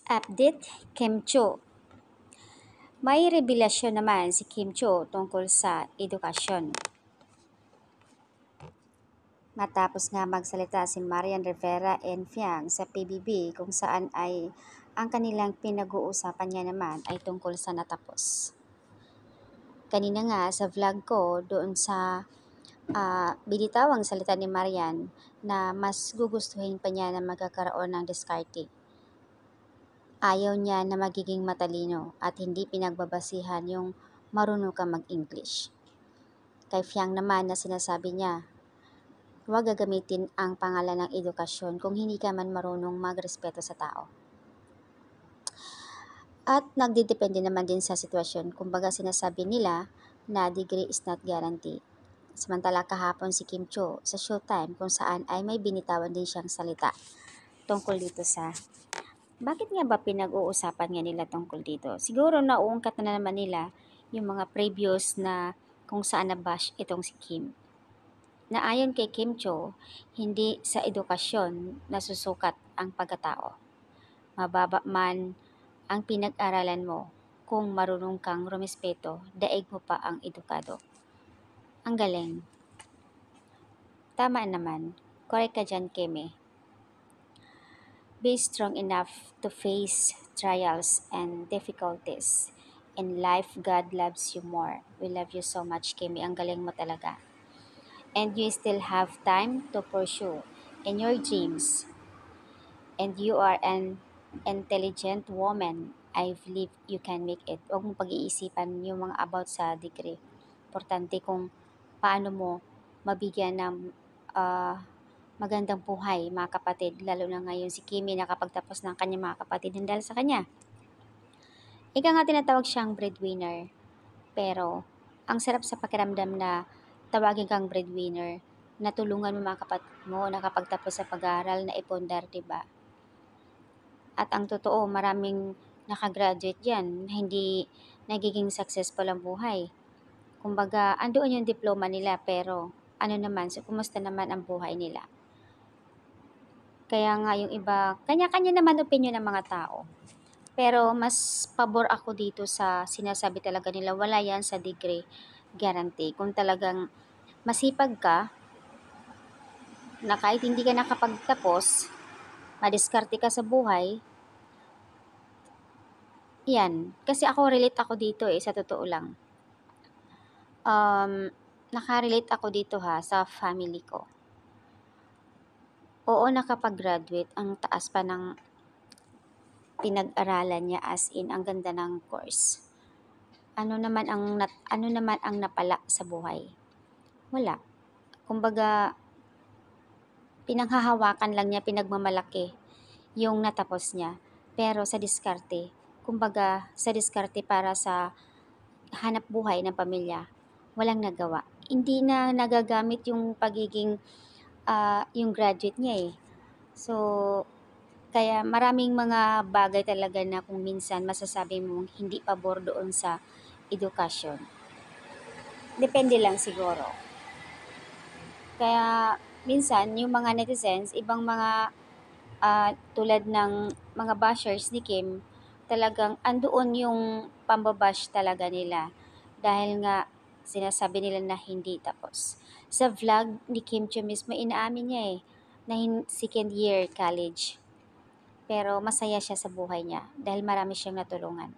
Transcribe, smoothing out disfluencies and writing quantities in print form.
Update, Kim Cho. May revelasyon naman si Kim Cho tungkol sa edukasyon. Matapos nga magsalita si Marian Rivera and Fiang sa PBB kung saan ay ang kanilang pinag-uusapan niya naman ay tungkol sa natapos. Kanina nga sa vlog ko doon sa binitawang salita ni Marian na mas gugustuhin pa niya na magkakaroon ng diskarte. Ayaw niya na magiging matalino at hindi pinagbabasihan yung marunong ka mag-English. Kay Fiang naman na sinasabi niya, huwag gagamitin ang pangalan ng edukasyon kung hindi ka man marunong magrespeto sa tao. At nagdidepende naman din sa sitwasyon. Kumbaga sinasabi nila na degree is not guarantee. Samantala kahapon si Kim Cho sa Showtime kung saan ay may binitawan din siyang salita tungkol dito sa bakit nga ba pinag-uusapan nga nila tungkol dito? Siguro nauungkat na naman nila yung mga previous na kung saan na-bash itong si Kim. Na ayon kay Kim Cho, hindi sa edukasyon nasusukat ang pagkatao. Mababa man ang pinag-aralan mo, kung marunong kang rumespeto, daig mo pa ang edukado. Ang galing. Tama naman. Correct ka dyan, Keme. Be strong enough to face trials and difficulties. In life, God loves you more. We love you so much, Kimi. Ang galing mo talaga. And you still have time to pursue in your dreams. And you are an intelligent woman. I believe you can make it. Huwag mong pag-iisipan yung mga about sa degree. Importante kung paano mo mabigyan ng magandang buhay mga kapatid, lalo na ngayon si Kimi nakapagtapos ng kanyang mga kapatid dahil sa kanya. Ika nga tinatawag siyang breadwinner, pero ang sarap sa pakiramdam na tawagin kang breadwinner, natulungan mo mga kapatid mo nakapagtapos sa pag-aaral na ipundar, diba? At ang totoo, maraming nakagraduate yan na hindi nagiging successful ang buhay. Kumbaga, andoon yung diploma nila pero ano naman, so kumusta naman ang buhay nila? Kaya nga yung iba, kanya-kanya naman opinion ng mga tao. Pero mas pabor ako dito sa sinasabi talaga nila, wala yan sa degree guarantee. Kung talagang masipag ka, na kahit hindi ka nakapagtapos, madiskarte ka sa buhay, yan. Kasi ako relate ako dito sa totoo lang. Nakarelate ako dito sa family ko. Oo, nakapag-graduate, ang taas pa ng pinag-aralan niya as in ang ganda ng course. Ano naman ang napala sa buhay? Wala. Kumbaga pinanghahawakan lang niya, pinagmamalaki yung natapos niya. Pero sa diskarte, kumbaga sa diskarte para sa hanap buhay ng pamilya, walang nagawa. Hindi na nagagamit yung pagiging yung graduate niya. So, kaya maraming mga bagay talaga na kung minsan masasabi mong hindi pabor doon sa edukasyon. Depende lang siguro. Kaya minsan yung mga netizens, ibang mga tulad ng mga bashers ni Kim, talagang andoon yung pambabash talaga nila. Dahil nga sinasabi nila na hindi tapos. Sa vlog ni Kim Cho mismo, inaamin niya na second year college. Pero masaya siya sa buhay niya dahil marami siyang natulungan.